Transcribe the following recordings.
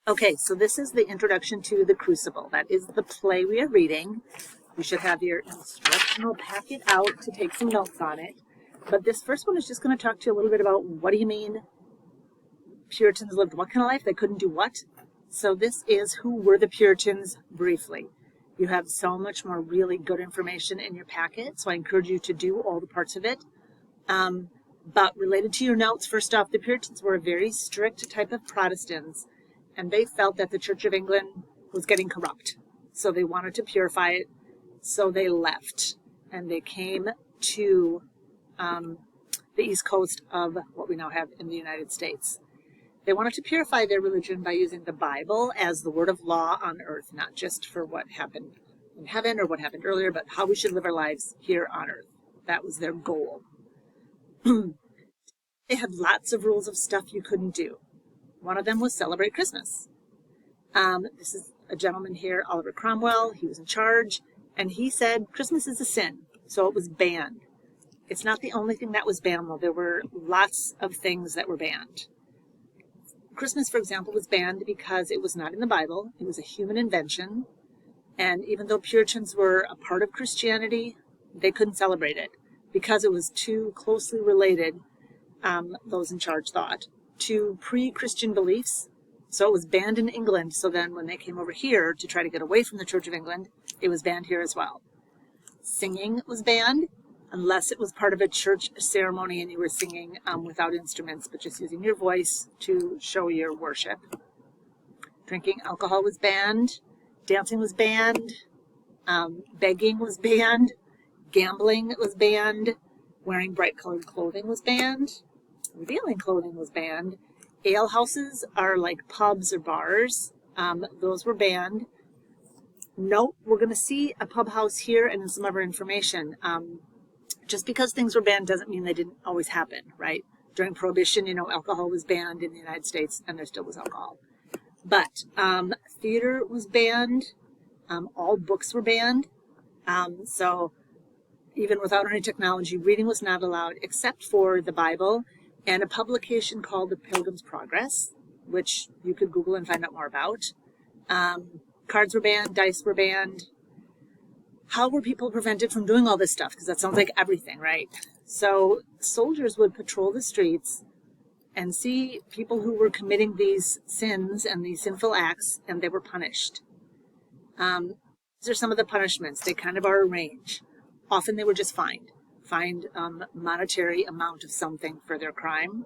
Okay, so this is the introduction to The Crucible. That is the play we are reading. You should have your instructional packet out to take some notes on it. But this first one is just going to talk to you a little bit about what do you mean Puritans lived what kind of life? They couldn't do what? So this is who were the Puritans briefly. You have so much more really good information in your packet, so I encourage you to do all the parts of it. But related to your notes, first off, the Puritans were a very strict type of Protestants, and they felt that the Church of England was getting corrupt. So they wanted to purify it, so they left, and they came to the east coast of what we now have in the United States. They wanted to purify their religion by using the Bible as the word of law on earth, not just for what happened in heaven or what happened earlier, but how we should live our lives here on earth. That was their goal. They had lots of rules of stuff you couldn't do. One of them was celebrate Christmas. This is a gentleman here, Oliver Cromwell. He was in charge, and he said Christmas is a sin, so it was banned. It's not the only thing that was banned, though. There were lots of things that were banned. Christmas, for example, was banned because it was not in the Bible. It was a human invention. And even though Puritans were a part of Christianity, they couldn't celebrate it because it was too closely related, those in charge thought, to pre-Christian beliefs. So it was banned in England. So then when they came over here to try to get away from the Church of England, it was banned here as well. Singing was banned, unless it was part of a church ceremony and you were singing without instruments, but just using your voice to show your worship. Drinking alcohol was banned. Dancing was banned. Begging was banned. Gambling was banned. Wearing bright-colored clothing was banned. Revealing clothing was banned. Ale houses are like pubs or bars. Those were banned. Note, we're going to see a pub house here and in some other information. Just because things were banned doesn't mean they didn't always happen, right? During Prohibition, alcohol was banned in the United States, and there still was alcohol. But theater was banned. All books were banned. So even without any technology, reading was not allowed except for the Bible and a publication called The Pilgrim's Progress, which you could Google and find out more about. Cards were banned. Dice were banned. How were people prevented from doing all this stuff? Because that sounds like everything, right? So soldiers would patrol the streets and see people who were committing these sins and these sinful acts, and they were punished. These are some of the punishments. They kind of are a range. Often they were just fined monetary amount of something for their crime.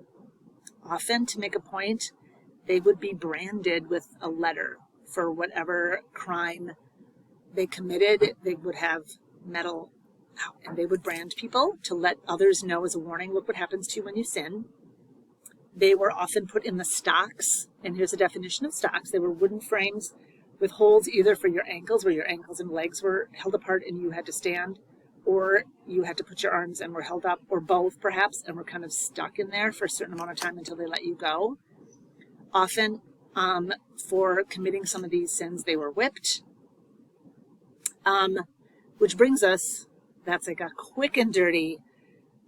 Often, to make a point, they would be branded with a letter for whatever crime they committed. They would have metal, and they would brand people to let others know as a warning, look what happens to you when you sin. They were often put in the stocks, and here's a definition of stocks. They were wooden frames with holes either for your ankles, where your ankles and legs were held apart and you had to stand, or you had to put your arms and were held up, or both perhaps, and were kind of stuck in there for a certain amount of time until they let you go. Often, for committing some of these sins, they were whipped. Which brings us, that's like a quick and dirty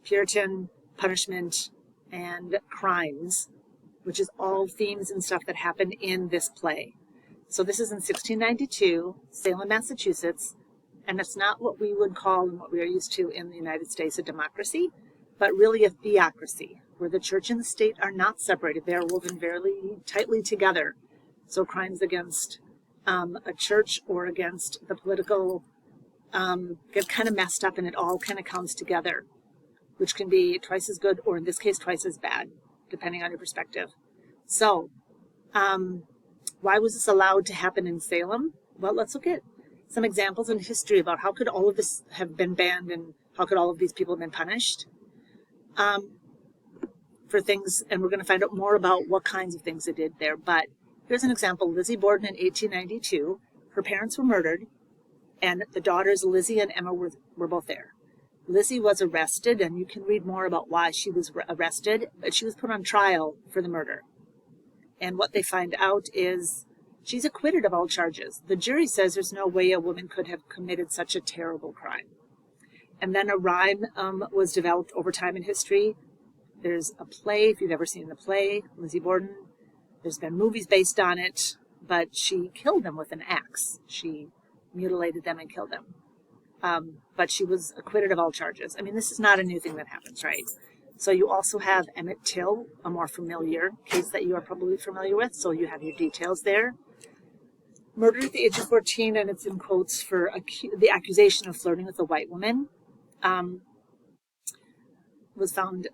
Puritan punishment and crimes, which is all themes and stuff that happened in this play. So this is in 1692, Salem, Massachusetts, and it's not what we would call and what we are used to in the United States a democracy, but really a theocracy, where the church and the state are not separated. They are woven very tightly together. So crimes against a church or against the political get kind of messed up, and it all kind of comes together, which can be twice as good, or in this case, twice as bad, depending on your perspective. So, why was this allowed to happen in Salem? Well, let's look at some examples in history about how could all of this have been banned and how could all of these people have been punished for things, and we're going to find out more about what kinds of things they did there. But here's an example. Lizzie Borden in 1892, her parents were murdered, and the daughters Lizzie and Emma were both there. Lizzie was arrested, and you can read more about why she was arrested, but she was put on trial for the murder. And what they find out is she's acquitted of all charges. The jury says there's no way a woman could have committed such a terrible crime. And then a rhyme was developed over time in history. There's a play, if you've ever seen the play, Lizzie Borden. There's been movies based on it. but she killed them with an axe. She mutilated them and killed them. But she was acquitted of all charges. I mean, this is not a new thing that happens, right? So you also have Emmett Till, a more familiar case that you are probably familiar with. So you have your details there. Murdered at the age of 14, and it's in quotes for the accusation of flirting with a white woman. Was found,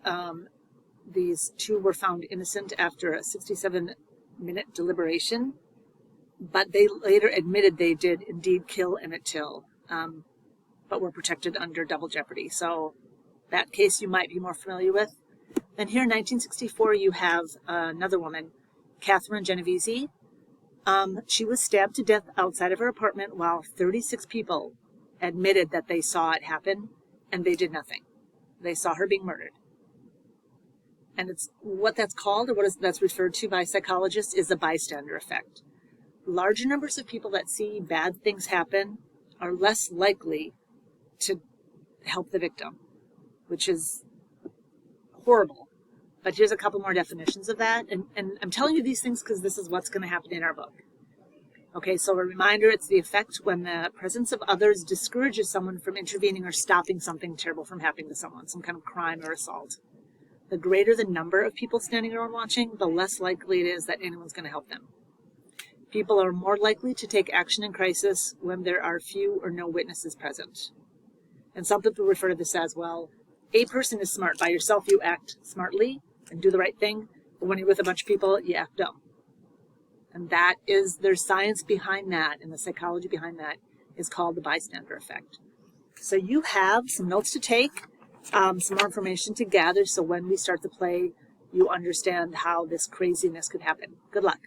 these two were found innocent after a 67-minute deliberation, but they later admitted they did indeed kill Emmett Till, but were protected under double jeopardy. So that case you might be more familiar with. Then here in 1964, you have another woman, Catherine Genovese. She was stabbed to death outside of her apartment while 36 people admitted that they saw it happen, and they did nothing. They saw her being murdered. And it's what that's called, or that's referred to by psychologists, is the bystander effect. Larger numbers of people that see bad things happen are less likely to help the victim, which is horrible. But here's a couple more definitions of that. And I'm telling you these things because this is what's going to happen in our book. Okay, so a reminder, it's the effect when the presence of others discourages someone from intervening or stopping something terrible from happening to someone, some kind of crime or assault. The greater the number of people standing around watching, the less likely it is that anyone's going to help them. People are more likely to take action in crisis when there are few or no witnesses present. And some people refer to this as, well, a person is smart. By yourself, you act smartly and do the right thing. But when you're with a bunch of people, you act dumb. And that is, there's science behind that, and the psychology behind that is called the bystander effect. So you have some notes to take, some more information to gather, so when we start the play, you understand how this craziness could happen. Good luck.